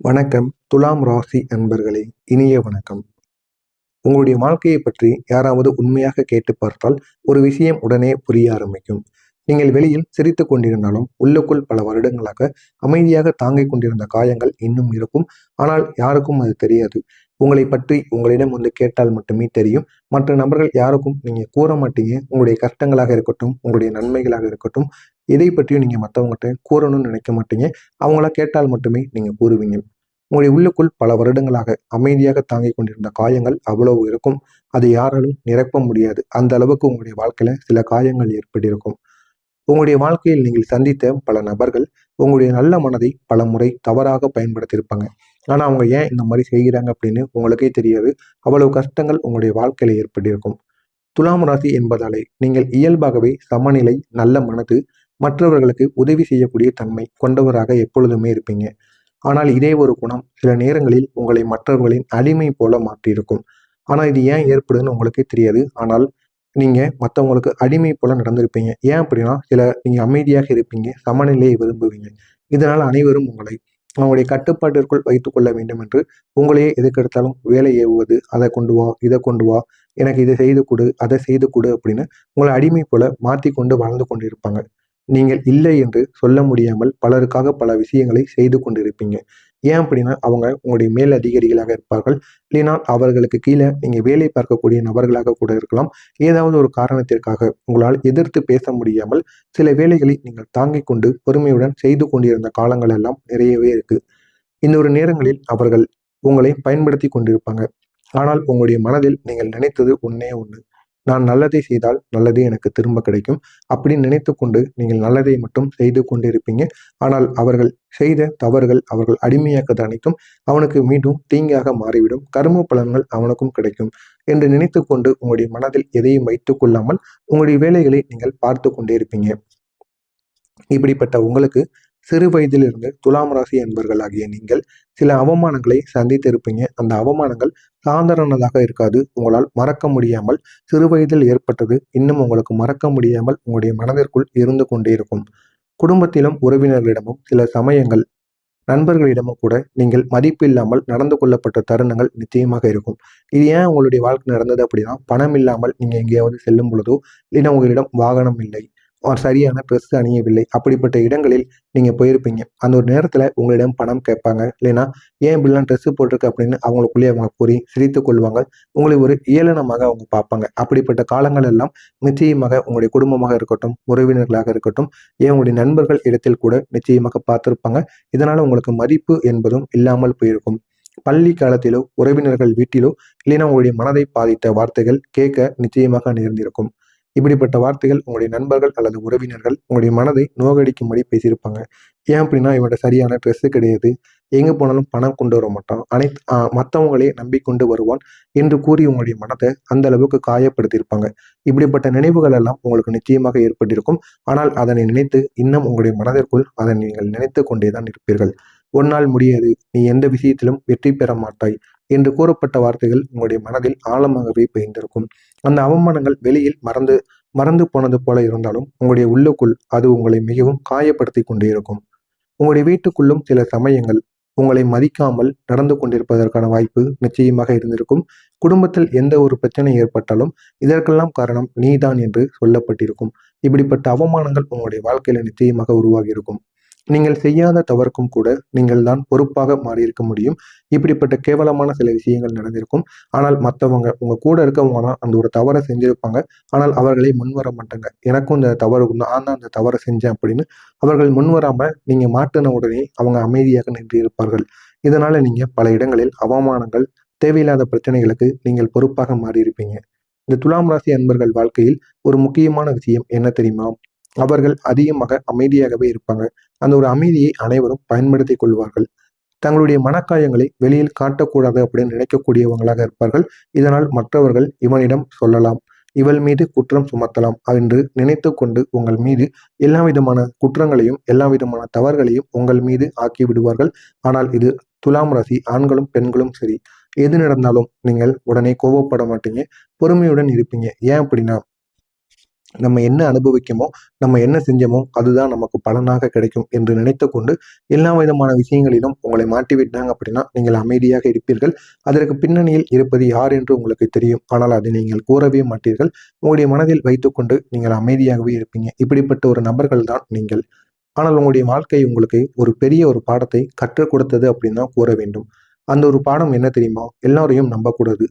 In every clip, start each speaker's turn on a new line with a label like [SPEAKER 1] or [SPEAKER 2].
[SPEAKER 1] வணக்கம். துலாம் ராசி அன்பர்களே, இனிய வணக்கம். உங்களுடைய வாழ்க்கையை பற்றி யாராவது உண்மையாக கேட்டு பார்த்தால் ஒரு விஷயம் உடனே புரிய ஆரம்பிக்கும். நீங்கள் வெளியில் சிரித்துக் கொண்டிருந்தாலும் உள்ளுக்குள் பல வருடங்களாக அமைதியாக தாங்கிக் கொண்டிருந்த காயங்கள் இன்னும் இருக்கும். ஆனால் யாருக்கும் அது தெரியாது. உங்களை பற்றி உங்களிடம் வந்து கேட்டால் மட்டுமே தெரியும். மற்ற நபர்கள் யாருக்கும் நீங்க கூற மாட்டீங்க. உங்களுடைய கஷ்டங்களாக இருக்கட்டும், உங்களுடைய நன்மைகளாக இருக்கட்டும், எதை பற்றியும் நீங்க மற்றவங்ககிட்ட கூறணும்னு நினைக்க மாட்டீங்க. அவங்கள கேட்டால் மட்டுமே நீங்க கூறுவீங்க. உங்களுடைய உள்ளுக்குள் பல வருடங்களாக அமைதியாக தாங்கிக் கொண்டிருந்த காயங்கள் அவ்வளவு இருக்கும். அதை யாராலும் நிரப்ப முடியாது. அந்த அளவுக்கு உங்களுடைய வாழ்க்கையில சில காயங்கள் ஏற்பட்டிருக்கும். உங்களுடைய வாழ்க்கையில் நீங்கள் சந்தித்த பல நபர்கள் உங்களுடைய நல்ல மனதை பல முறை தவறாக பயன்படுத்தியிருப்பாங்க. ஆனா அவங்க ஏன் இந்த மாதிரி செய்கிறாங்க அப்படின்னு உங்களுக்கே தெரியாது. அவ்வளவு கஷ்டங்கள் உங்களுடைய வாழ்க்கையில ஏற்பட்டிருக்கும். துலாம் ராசி என்பதாலே நீங்கள் இயல்பாகவே சமநிலை, நல்ல மனது, மற்றவர்களுக்கு உதவி செய்யக்கூடிய தன்மை கொண்டவராக எப்பொழுதுமே இருப்பீங்க. ஆனால் இதே ஒரு குணம் சில நேரங்களில் உங்களை மற்றவர்களின் அடிமை போல மாற்றியிருக்கும். ஆனால் இது ஏன் ஏற்படுதுன்னு உங்களுக்கே தெரியாது. ஆனால் நீங்க மற்றவங்களுக்கு அடிமை போல நடந்திருப்பீங்க. ஏன் அப்படின்னா நீங்க அமைதியாக இருப்பீங்க, சமநிலையை விரும்புவீங்க. இதனால் அனைவரும் உங்களை அவங்களுடைய கட்டுப்பாட்டிற்குள் வைத்துக் கொள்ள வேண்டும் என்று உங்களையே எதுக்கெடுத்தாலும் வேலை ஏவுவது, அதை கொண்டு வா, இதை கொண்டு வா, எனக்கு இதை செய்து கொடு, அதை செய்து கொடு அப்படின்னு உங்களை அடிமை போல மாற்றி கொண்டு வாழ்ந்து கொண்டிருப்பாங்க. நீங்கள் இல்லை என்று சொல்ல முடியாமல் பலருக்காக பல விஷயங்களை செய்து கொண்டிருப்பீங்க. ஏன் அப்படின்னா அவங்க உங்களுடைய மேல் அதிகாரிகளாக இருப்பார்கள். இல்லைனா அவர்களுக்கு கீழே நீங்க வேலை பார்க்கக்கூடிய நபர்களாக கூட இருக்கலாம். ஏதாவது ஒரு காரணத்திற்காக உங்களால் எதிர்த்து பேச முடியாமல் சில வேலைகளை நீங்கள் தாங்கிக் கொண்டு பொறுமையுடன் செய்து கொண்டிருந்த காலங்கள் எல்லாம் நிறையவே இருக்கு. இன்னொரு நேரங்களில் அவர்கள் உங்களை பயன்படுத்தி கொண்டிருப்பாங்க. ஆனால் உங்களுடைய மனதில் நீங்கள் நினைத்தது ஒண்ணே ஒண்ணு. நான் நல்லதை செய்தால் நல்லதே எனக்கு திரும்ப கிடைக்கும். அப்படின்னு நினைத்துக்கொண்டு நீங்கள் நல்லதை மட்டும் செய்து கொண்டிருப்பீங்க. ஆனால் அவர்கள் செய்த தவறுகள், அவர்கள் அடிமையாக்கது அனைத்தும் அவனுக்கு மீண்டும் தீங்காக மாறிவிடும். கர்ம பலன்கள் அவனுக்கும் கிடைக்கும் என்று நினைத்துக்கொண்டு உங்களுடைய மனதில் எதையும் வைத்துக் கொள்ளாமல் உங்களுடைய வேலைகளை நீங்கள் பார்த்து கொண்டே இருப்பீங்க. இப்படிப்பட்ட உங்களுக்கு சிறு வயதிலிருந்து துலாம் ராசி அன்பர்களாகிய நீங்கள் சில அவமானங்களை சந்தித்திருப்பீங்க. அந்த அவமானங்கள் சாதாரணதாக இருக்காது. உங்களால் மறக்க முடியாமல் சிறு வயதில் ஏற்பட்டது இன்னும் உங்களுக்கு மறக்க முடியாமல் உங்களுடைய மனதிற்குள் இருந்து கொண்டே இருக்கும். குடும்பத்திலும் உறவினர்களிடமும் சில சமயங்கள் நண்பர்களிடமும் கூட நீங்கள் மதிப்பு இல்லாமல் நடந்து கொள்ளப்பட்ட தருணங்கள் நிச்சயமாக இருக்கும். இது ஏன் உங்களுடைய வாழ்க்கை நடந்தது அப்படின்னா, பணம் இல்லாமல் நீங்க எங்கேயாவது செல்லும் பொழுதோ, இல்லைன்னா உங்களிடம் வாகனம் இல்லை, சரியான ட்ரெஸ் அணியவில்லை, அப்படிப்பட்ட இடங்களில் நீங்க போயிருப்பீங்க. அந்த ஒரு நேரத்துல உங்களிடம் பணம் கேட்பாங்க. இல்லைன்னா ஏன் இப்படிலாம் ட்ரெஸ் போட்டிருக்க அப்படின்னு அவங்களுக்குள்ளேயே அவங்க கூறி சிரித்துக் கொள்வாங்க. உங்களை ஒரு ஏளனமாக அவங்க பார்ப்பாங்க. அப்படிப்பட்ட காலங்கள் எல்லாம் நிச்சயமாக உங்களுடைய குடும்பமாக இருக்கட்டும், உறவினர்களாக இருக்கட்டும், ஏன் உங்களுடைய நண்பர்கள் இடத்தில் கூட நிச்சயமாக பார்த்திருப்பாங்க. இதனால உங்களுக்கு மதிப்பு என்பதும் இல்லாமல் போயிருக்கும். பள்ளி காலத்திலோ, உறவினர்கள் வீட்டிலோ, இல்லைன்னா உங்களுடைய மனதை பாதித்த வார்த்தைகள் கேட்க நிச்சயமாக நேர்ந்திருக்கும். இப்படிப்பட்ட வார்த்தைகள் உங்களுடைய நண்பர்கள் அல்லது உறவினர்கள் உங்களுடைய மனதை நோகடிக்கும்படி பேசியிருப்பாங்க. ஏன் அப்படின்னா, இவன்ட்ட சரியான ட்ரெஸ்ஸு கிடையாது, எங்க போனாலும் பணம் கொண்டு வர மாட்டான், மற்றவங்களே நம்பிக்கொண்டு வருவான் என்று கூறி உங்களுடைய மனதை அந்த அளவுக்கு காயப்படுத்தியிருப்பாங்க. இப்படிப்பட்ட நினைவுகள் எல்லாம் உங்களுக்கு நிச்சயமாக ஏற்பட்டிருக்கும். ஆனால் அதனை நினைத்து இன்னும் உங்களுடைய மனதிற்குள் அதை நீங்கள் நினைத்து கொண்டே தான் இருப்பீர்கள். "உன்னால் முடியாது, நீ எந்த விஷயத்திலும் வெற்றி பெற மாட்டாய்" என்று கூறப்பட்ட வார்த்தைகள் உங்களுடைய மனதில் ஆழமாகவே பதிந்திருக்கும். அந்த அவமானங்கள் வெளியில் மறந்து மறந்து போனது போல இருந்தாலும் உங்களுடைய உள்ளுக்குள் அது உங்களை மிகவும் காயப்படுத்தி கொண்டே இருக்கும். உங்களுடைய வீட்டுக்குள்ளும் சில சமயங்கள் உங்களை மதிக்காமல் நடந்து கொண்டிருப்பதற்கான வாய்ப்பு நிச்சயமாக இருந்திருக்கும். குடும்பத்தில் எந்த ஒரு பிரச்சனை ஏற்பட்டாலும் இதற்கெல்லாம் காரணம் நீதான் என்று சொல்லப்பட்டிருக்கும். இப்படிப்பட்ட அவமானங்கள் உங்களுடைய வாழ்க்கையில நிச்சயமாக உருவாகி இருக்கும். நீங்கள் செய்யாத தவறுக்கும் கூட நீங்கள் தான் பொறுப்பாக மாறியிருக்க முடியும். இப்படிப்பட்ட கேவலமான சில விஷயங்கள் நடந்திருக்கும். ஆனால் மற்றவங்க உங்க கூட இருக்கவங்க தான் அந்த ஒரு தவறை செஞ்சிருப்பாங்க. ஆனால் அவர்களே முன்வர மாட்டாங்க. எனக்கும் இந்த தவறு நான் தான் அந்த தவறை செஞ்சேன் அப்படின்னு அவர்கள் முன்வராம நீங்க மாட்டின உடனே அவங்க அமைதியாக நின்று இருப்பார்கள். இதனால நீங்க பல இடங்களில் அவமானங்கள், தேவையில்லாத பிரச்சனைகளுக்கு நீங்கள் பொறுப்பாக மாறியிருப்பீங்க. இந்த துலாம் ராசி அன்பர்கள் வாழ்க்கையில் ஒரு முக்கியமான விஷயம் என்ன தெரியுமா? அவர்கள் அதிகமாக அமைதியாகவே இருப்பாங்க. அந்த ஒரு அமைதியை அனைவரும் பயன்படுத்திக் கொள்வார்கள். தங்களுடைய மனக்காயங்களை வெளியில் காட்டக்கூடாது அப்படின்னு நினைக்கக்கூடியவங்களாக இருப்பார்கள். இதனால் மற்றவர்கள் இவனிடம் சொல்லலாம், இவள் மீது குற்றம் சுமத்தலாம் என்று நினைத்து கொண்டு உங்கள் மீது எல்லா விதமான குற்றங்களையும், எல்லா விதமான தவறுகளையும் உங்கள் மீது ஆக்கி விடுவார்கள். ஆனால் இது துலாம் ராசி ஆண்களும் பெண்களும் சரி, எது நடந்தாலும் நீங்கள் உடனே கோபப்பட மாட்டீங்க. பொறுமையுடன் இருப்பீங்க. ஏன் அப்படின்னா, நம்ம என்ன அனுபவிக்கமோ, நம்ம என்ன செஞ்சோமோ அதுதான் நமக்கு பலனாக கிடைக்கும் என்று நினைத்துக்கொண்டு எல்லா விதமான விஷயங்களிலும் உங்களை மாட்டிவிட்டாங்க அப்படின்னா நீங்கள் அமைதியாக இருப்பீர்கள். அதற்கு பின்னணியில் இருப்பது யார் என்று உங்களுக்கு தெரியும். ஆனால் அதை நீங்கள் கூறவே மாட்டீர்கள். உங்களுடைய மனதில் வைத்துக்கொண்டு நீங்கள் அமைதியாகவே இருப்பீங்க. இப்படிப்பட்ட ஒரு நபர்கள் தான் நீங்கள். ஆனால் உங்களுடைய வாழ்க்கை உங்களுக்கு ஒரு பெரிய ஒரு பாடத்தை கற்றுக் கொடுத்தது அப்படின்னு தான் கூற வேண்டும். அந்த ஒரு பாடம் என்ன தெரியுமா? எல்லாரையும் நம்பக்கூடாது.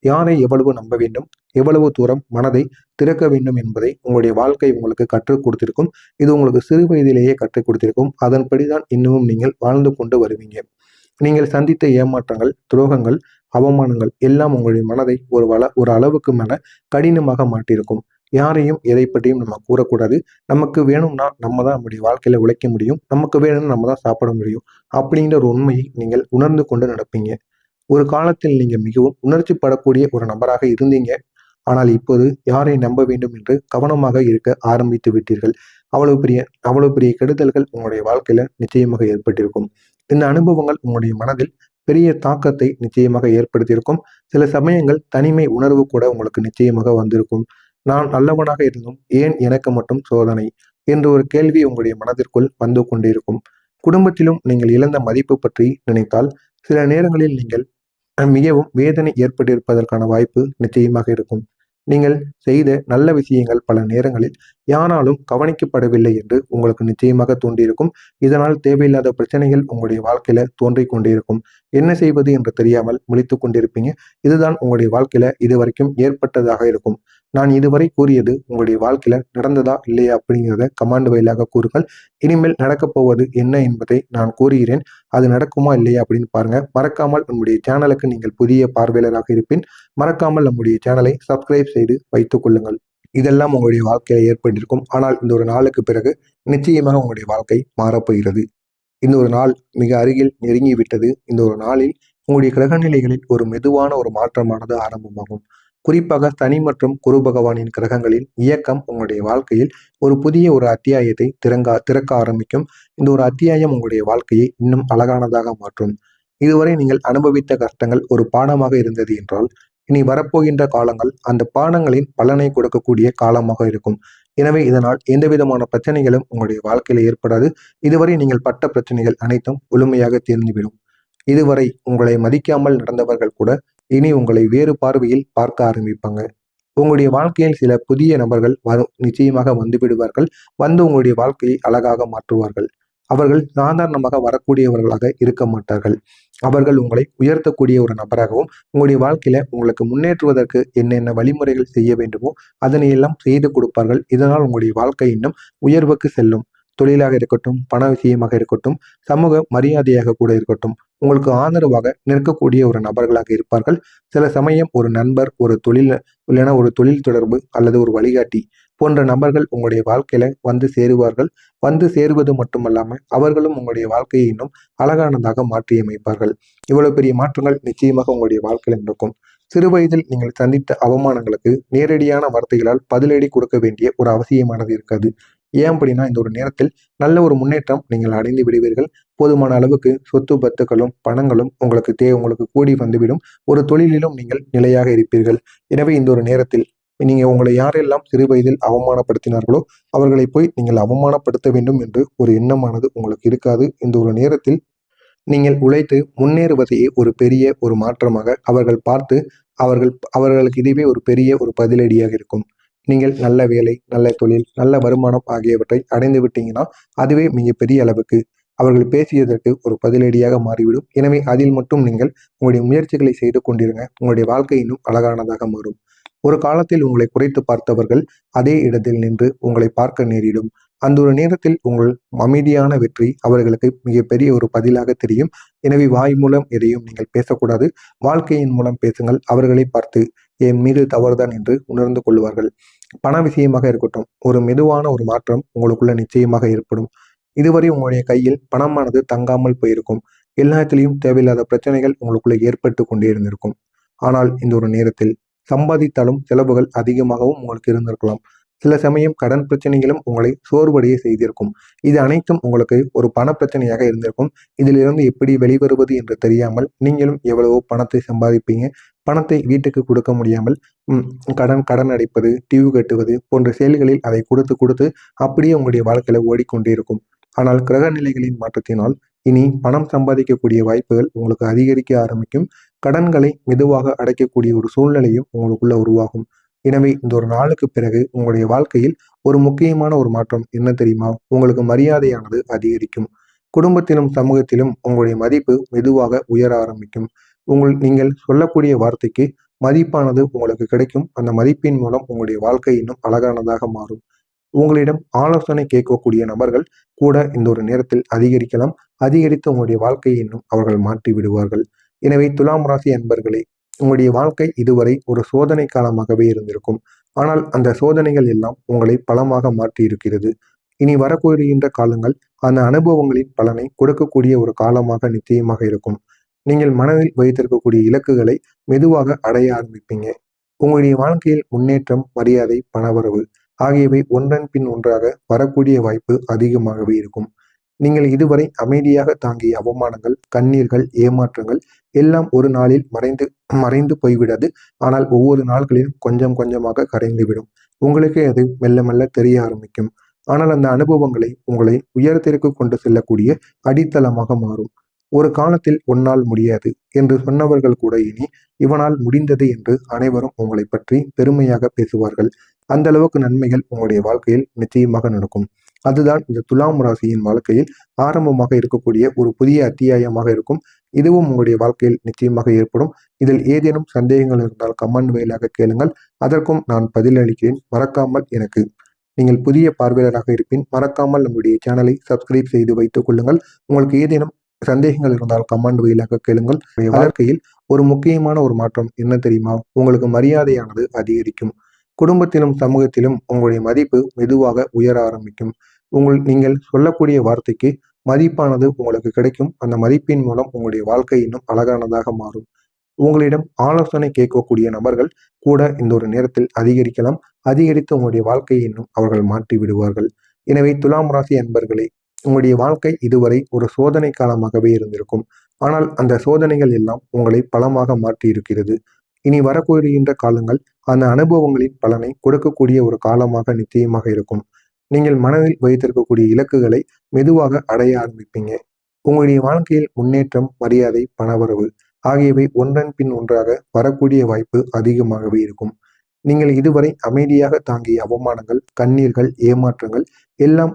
[SPEAKER 1] யாரை எவ்வளவு நம்ப வேண்டும், எவ்வளவு தூரம் மனதை திறக்க வேண்டும் என்பதை உங்களுடைய வாழ்க்கை உங்களுக்கு கற்றுக் கொடுத்திருக்கும். இது உங்களுக்கு சிறு வயதிலேயே கற்றுக் கொடுத்திருக்கும். அதன்படிதான் இன்னமும் நீங்கள் வாழ்ந்து கொண்டு வருவீங்க. நீங்கள் சந்தித்த ஏமாற்றங்கள், துரோகங்கள், அவமானங்கள் எல்லாம் உங்களுடைய மனதை ஒரு அளவுக்கு மேல கடினமாக மாட்டியிருக்கும். யாரையும் எதை பற்றியும் நம்ம கூறக்கூடாது. நமக்கு வேணும்னா நம்ம தான் நம்முடைய வாழ்க்கையில உழைக்க முடியும். நமக்கு வேணும்னா நம்ம தான் சாப்பிட முடியும். அப்படிங்கிற ஒரு உண்மையை நீங்கள் உணர்ந்து கொண்டு நடப்பீங்க. ஒரு காலத்தில் நீங்க மிகவும் உணர்ச்சி படக்கூடிய ஒரு நபராக இருந்தீங்க. ஆனால் இப்போது யாரை நம்ப வேண்டும் என்று கவனமாக இருக்க ஆரம்பித்து விட்டீர்கள். அவ்வளவு பெரிய அவ்வளவு பெரிய கெடுதல்கள் உங்களுடைய வாழ்க்கையில நிச்சயமாக ஏற்பட்டிருக்கும். இந்த அனுபவங்கள் உங்களுடைய மனதில் பெரிய தாக்கத்தை நிச்சயமாக ஏற்படுத்தியிருக்கும். சில சமயங்கள் தனிமை உணர்வு கூட உங்களுக்கு நிச்சயமாக வந்திருக்கும். நான் நல்லவனாக இருந்தும் ஏன் எனக்கு மட்டும் சோதனை என்ற ஒரு கேள்வி உங்களுடைய மனதிற்குள் வந்து கொண்டிருக்கும். குடும்பத்திலும் நீங்கள் இழந்த மதிப்பு பற்றி நினைத்தால் சில நேரங்களில் நீங்கள் மிகவும் வேதனை ஏற்பட்டிருப்பதற்கான வாய்ப்பு நிச்சயமாக இருக்கும். நீங்கள் செய்த நல்ல விஷயங்கள் பல நேரங்களில் யாராலும் கவனிக்கப்படவில்லை என்று உங்களுக்கு நிச்சயமாக தோன்றியிருக்கும். இதனால் தேவையில்லாத பிரச்சனைகள் உங்களுடைய வாழ்க்கையில தோன்றிக் கொண்டிருக்கும். என்ன செய்வது என்று தெரியாமல் முழித்துக் கொண்டிருப்பீங்க. இதுதான் உங்களுடைய வாழ்க்கையில இதுவரைக்கும் ஏற்பட்டதாக இருக்கும். நான் இதுவரை கூறியது உங்களுடைய வாழ்க்கையில நடந்ததா இல்லையா அப்படிங்கிறத கமாண்ட் வாயிலாக கூறுங்கள். இனிமேல் நடக்கப் போவது என்ன என்பதை நான் கூறுகிறேன். அது நடக்குமா இல்லையா அப்படின்னு பாருங்க. மறக்காமல் நம்முடைய சேனலுக்கு நீங்கள் புதிய பார்வையாளராக இருப்பின் மறக்காமல் நம்முடைய சேனலை சப்ஸ்கிரைப் செய்து வைத்துக் கொள்ளுங்கள். இதெல்லாம் உங்களுடைய வாழ்க்கையில ஏற்பட்டிருக்கும். ஆனால் இந்த ஒரு நாளுக்கு பிறகு நிச்சயமாக உங்களுடைய வாழ்க்கை மாறப்போகிறது. இந்த ஒரு நாள் மிக அருகில் நெருங்கிவிட்டது. இந்த ஒரு நாளில் உங்களுடைய கிரகநிலைகளில் ஒரு மெதுவான ஒரு மாற்றமானது ஆரம்பமாகும். குறிப்பாக சனி மற்றும் குரு பகவானின் கிரகங்களின் இயக்கம் உங்களுடைய வாழ்க்கையில் ஒரு புதிய ஒரு அத்தியாயத்தை திறக்க ஆரம்பிக்கும். இந்த ஒரு அத்தியாயம் உங்களுடைய வாழ்க்கையை இன்னும் அழகானதாக மாற்றும். இதுவரை நீங்கள் அனுபவித்த கஷ்டங்கள் ஒரு பாடமாக இருந்தது என்றால் இனி வரப்போகின்ற காலங்கள் அந்த பாடங்களின் பலனை கொடுக்கக்கூடிய காலமாக இருக்கும். எனவே இதனால் எந்த விதமான பிரச்சனைகளும் உங்களுடைய வாழ்க்கையில ஏற்படாது. இதுவரை நீங்கள் பட்ட பிரச்சனைகள் அனைத்தும் முழுமையாக தீர்ந்துவிடும். இதுவரை உங்களை மதிக்காமல் நடந்தவர்கள் கூட இனி உங்களை வேறு பார்வையில் பார்க்க ஆரம்பிப்பாங்க. உங்களுடைய வாழ்க்கையில் சில புதிய நபர்கள் நிச்சயமாக வந்து விடுவார்கள். வந்து உங்களுடைய வாழ்க்கையை அழகாக மாற்றுவார்கள். அவர்கள் சாதாரணமாக வரக்கூடியவர்களாக இருக்க மாட்டார்கள். அவர்கள் உங்களை உயர்த்தக்கூடிய ஒரு நபராகவும் உங்களுடைய வாழ்க்கையில உங்களுக்கு முன்னேற்றுவதற்கு என்னென்ன வழிமுறைகள் செய்ய வேண்டுமோ அதனை எல்லாம் செய்து கொடுப்பார்கள். இதனால் உங்களுடைய வாழ்க்கை இன்னும் உயர்வுக்கு செல்லும். தொழிலாக இருக்கட்டும், பண விஷயமாக இருக்கட்டும், சமூக மரியாதையாக கூட இருக்கட்டும், உங்களுக்கு ஆதரவாக நிற்கக்கூடிய ஒரு நபர்களாக இருப்பார்கள். சில சமயம் ஒரு நண்பர், ஒரு தொழில் இல்லைன்னா ஒரு தொழில் தொடர்பு அல்லது ஒரு வழிகாட்டி போன்ற நபர்கள் உங்களுடைய வாழ்க்கையில வந்து சேருவார்கள். வந்து சேருவது மட்டுமல்லாம அவர்களும் உங்களுடைய வாழ்க்கையை இன்னும் அழகானதாக மாற்றியமைப்பார்கள். இவ்வளவு பெரிய மாற்றங்கள் நிச்சயமாக உங்களுடைய வாழ்க்கையில நடக்கும். சிறு வயதில் நீங்கள் சந்தித்த அவமானங்களுக்கு நேரடியான வார்த்தைகளால் பதிலடி கொடுக்க வேண்டிய ஒரு அவசியமானது இருக்காது. ஏன் அப்படின்னா இந்த ஒரு நேரத்தில் நல்ல ஒரு முன்னேற்றம் நீங்கள் அடைந்து விடுவீர்கள். போதுமான அளவுக்கு சொத்து பத்துக்களும் பணங்களும் உங்களுக்கு கூடி வந்துவிடும். ஒரு தொழிலிலும் நீங்கள் நிலையாக இருப்பீர்கள். எனவே இந்த ஒரு நேரத்தில் நீங்க உங்களை யாரெல்லாம் சிறு வயதில் அவமானப்படுத்தினார்களோ அவர்களை போய் நீங்கள் அவமானப்படுத்த வேண்டும் என்று ஒரு எண்ணமானது உங்களுக்கு இருக்காது. இந்த ஒரு நேரத்தில் நீங்கள் உழைத்து முன்னேறுவதையே ஒரு பெரிய ஒரு மாற்றமாக அவர்கள் பார்த்து அவர்களுக்கு இதுவே ஒரு பெரிய ஒரு பதிலடியாக இருக்கும். நீங்கள் நல்ல வேலை, நல்ல தொழில், நல்ல வருமானம் ஆகியவற்றை அடைந்து விட்டீங்கன்னா அதுவே மிகப்பெரிய அளவுக்கு அவர்கள் பேசியதற்கு ஒரு பதிலடியாக மாறிவிடும். எனவே அதில் மட்டும் நீங்கள் உங்களுடைய முயற்சிகளை செய்து கொண்டிருங்க. உங்களுடைய வாழ்க்கை இன்னும் அழகானதாக மாறும். ஒரு காலத்தில் உங்களை குறைத்து பார்த்தவர்கள் அதே இடத்தில் நின்று உங்களை பார்க்க நேரிடும். அந்த ஒரு நேரத்தில் உங்கள் அமைதியான வெற்றி அவர்களுக்கு மிகப்பெரிய ஒரு பதிலாக தெரியும். எனவே வாய் மூலம் எதையும் நீங்கள் பேசக்கூடாது. வாழ்க்கையின் மூலம் பேசுங்கள். அவர்களை பார்த்து என் மீது தவறுதான் என்று உணர்ந்து கொள்வார்கள். பண விஷயமாக இருக்கட்டும், ஒரு மெதுவான ஒரு மாற்றம் உங்களுக்குள்ள நிச்சயமாக ஏற்படும். இதுவரை உங்களுடைய கையில் பணமானது தங்காமல் போயிருக்கும். எல்லாத்திலையும் தேவையில்லாத பிரச்சனைகள் உங்களுக்குள்ள ஏற்பட்டு கொண்டே இருந்திருக்கும். ஆனால் இந்த ஒரு நேரத்தில் சம்பாதித்தாலும் செலவுகள் அதிகமாகவும் உங்களுக்கு இருந்திருக்கலாம். சில சமயம் கடன் பிரச்சனைகளும் உங்களை சோர்வடைய செய்திருக்கும். இது அனைத்தும் உங்களுக்கு ஒரு பண பிரச்சனையாக இருந்திருக்கும். இதிலிருந்து எப்படி வெளிவருவது என்று தெரியாமல் நீங்களும் எவ்வளவோ பணத்தை சம்பாதிப்பீங்க. பணத்தை வீட்டுக்கு கொடுக்க முடியாமல் ம், கடன் அடைப்பது, டியூ கட்டுவது போன்ற செயல்களில் அதை கொடுத்து கொடுத்து அப்படியே உங்களுடைய வாழ்க்கையில ஓடிக்கொண்டே இருக்கும். ஆனால் கிரக நிலைகளின் மாற்றத்தினால் இனி பணம் சம்பாதிக்கக்கூடிய வாய்ப்புகள் உங்களுக்கு அதிகரிக்க ஆரம்பிக்கும். கடன்களை மெதுவாக அடைக்கக்கூடிய ஒரு சூழ்நிலையும் உங்களுக்குள்ள உருவாகும். எனவே இந்த ஒரு நாளுக்கு பிறகு உங்களுடைய வாழ்க்கையில் ஒரு முக்கியமான ஒரு மாற்றம் என்ன தெரியுமா? உங்களுக்கு மரியாதையானது அதிகரிக்கும். குடும்பத்திலும் சமூகத்திலும் உங்களுடைய மதிப்பு மெதுவாக உயர ஆரம்பிக்கும். நீங்கள் சொல்லக்கூடிய வார்த்தைக்கு மதிப்பானது உங்களுக்கு கிடைக்கும். அந்த மதிப்பின் மூலம் உங்களுடைய வாழ்க்கை இன்னும் அழகானதாக மாறும். உங்களிடம் ஆலோசனை கேட்கக்கூடிய நபர்கள் கூட இந்த ஒரு நேரத்தில் அதிகரிக்கலாம். அதிகரித்து உங்களுடைய வாழ்க்கையை இன்னும் அவர்கள் மாற்றி விடுவார்கள். எனவே துலாம் ராசி அன்பர்களே, உங்களுடைய வாழ்க்கை இதுவரை ஒரு சோதனை காலமாகவே இருந்திருக்கும். ஆனால் அந்த சோதனைகள் எல்லாம் உங்களை பலமாக மாற்றி இருக்கிறது. இனி வரக்கூறுகின்ற காலங்கள் அந்த அனுபவங்களின் பலனை கொடுக்கக்கூடிய ஒரு காலமாக நிச்சயமாக இருக்கும். நீங்கள் மனதில் வைத்திருக்கக்கூடிய இலக்குகளை மெதுவாக அடைய ஆரம்பிப்பீங்க. உங்களுடைய வாழ்க்கையில் முன்னேற்றம், மரியாதை, பணவரவு ஆகியவை ஒன்றன் பின் ஒன்றாக வரக்கூடிய வாய்ப்பு அதிகமாகவே இருக்கும். நீங்கள் இதுவரை அமைதியாக தாங்கிய அவமானங்கள், கண்ணீர்கள், ஏமாற்றங்கள் எல்லாம் ஒரு நாளில் மறைந்து மறைந்து போய்விடாது. ஆனால் ஒவ்வொரு நாட்களிலும் கொஞ்சம் கொஞ்சமாக கரைந்துவிடும். உங்களுக்கே அது மெல்ல மெல்ல தெரிய ஆரம்பிக்கும். ஆனால் அந்த அனுபவங்களை உங்களை உயரத்திற்கு கொண்டு செல்லக்கூடிய அடித்தளமாக மாறும். ஒரு காலத்தில் உன்னால் முடியாது என்று சொன்னவர்கள் கூட இனி இவனால் முடிந்தது என்று அனைவரும் உங்களை பற்றி பெருமையாக பேசுவார்கள். அந்த அளவுக்கு நன்மைகள் உங்களுடைய வாழ்க்கையில் நிச்சயமாக நடக்கும். அதுதான் இந்த துலாம் ராசியின் வாழ்க்கையில் ஆரம்பமாக இருக்கக்கூடிய ஒரு புதிய அத்தியாயமாக இருக்கும். இதுவும் உங்களுடைய வாழ்க்கையில் நிச்சயமாக ஏற்படும். இதில் ஏதேனும் சந்தேகங்கள் இருந்தால் கமெண்ட் வாயிலாக கேளுங்கள். அதற்கும் நான் பதிலளிக்கிறேன். மறக்காமல் எனக்கு நீங்கள் புதிய பார்வையாளராக இருப்பின் மறக்காமல் நம்முடைய சேனலை சப்ஸ்கிரைப் செய்து வைத்துக் கொள்ளுங்கள். உங்களுக்கு ஏதேனும் சந்தேகங்கள் இருந்தால் கமெண்ட் வாயிலாக கேளுங்கள். வாழ்க்கையில் ஒரு முக்கியமான ஒரு மாற்றம் என்ன தெரியுமா? உங்களுக்கு மரியாதையானது அதிகரிக்கும். குடும்பத்திலும் சமூகத்திலும் உங்களுடைய மதிப்பு மெதுவாக உயர ஆரம்பிக்கும். நீங்கள் சொல்லக்கூடிய வார்த்தைக்கு மதிப்பானது உங்களுக்கு கிடைக்கும். அந்த மதிப்பின் மூலம் உங்களுடைய வாழ்க்கை இன்னும் அழகானதாக மாறும். உங்களிடம் ஆலோசனை கேட்கக்கூடிய நபர்கள் கூட இந்த ஒரு நேரத்தில் அதிகரிக்கலாம். அதிகரித்து உங்களுடைய வாழ்க்கையை இன்னும் அவர்கள் மாற்றி விடுவார்கள். எனவே துலாம் ராசி அன்பர்களே, உங்களுடைய வாழ்க்கை இதுவரை ஒரு சோதனை காலமாகவே இருந்திருக்கும். ஆனால் அந்த சோதனைகள் எல்லாம் உங்களை பலமாக மாற்றி இருக்கிறது. இனி வரக்கூறுகின்ற காலங்கள் அந்த அனுபவங்களின் பலனை கொடுக்கக்கூடிய ஒரு காலமாக நிச்சயமாக இருக்கும். நீங்கள் மனதில் வைத்திருக்கக்கூடிய இலக்குகளை மெதுவாக அடைய ஆரம்பிப்பீங்க. உங்களுடைய வாழ்க்கையில் முன்னேற்றம், மரியாதை, பணவரவு ஆகியவை ஒன்றன் பின் ஒன்றாக வரக்கூடிய வாய்ப்பு அதிகமாகவே இருக்கும். நீங்கள் இதுவரை அமைதியாக தாங்கிய அவமானங்கள், கண்ணீர்கள், ஏமாற்றங்கள் எல்லாம்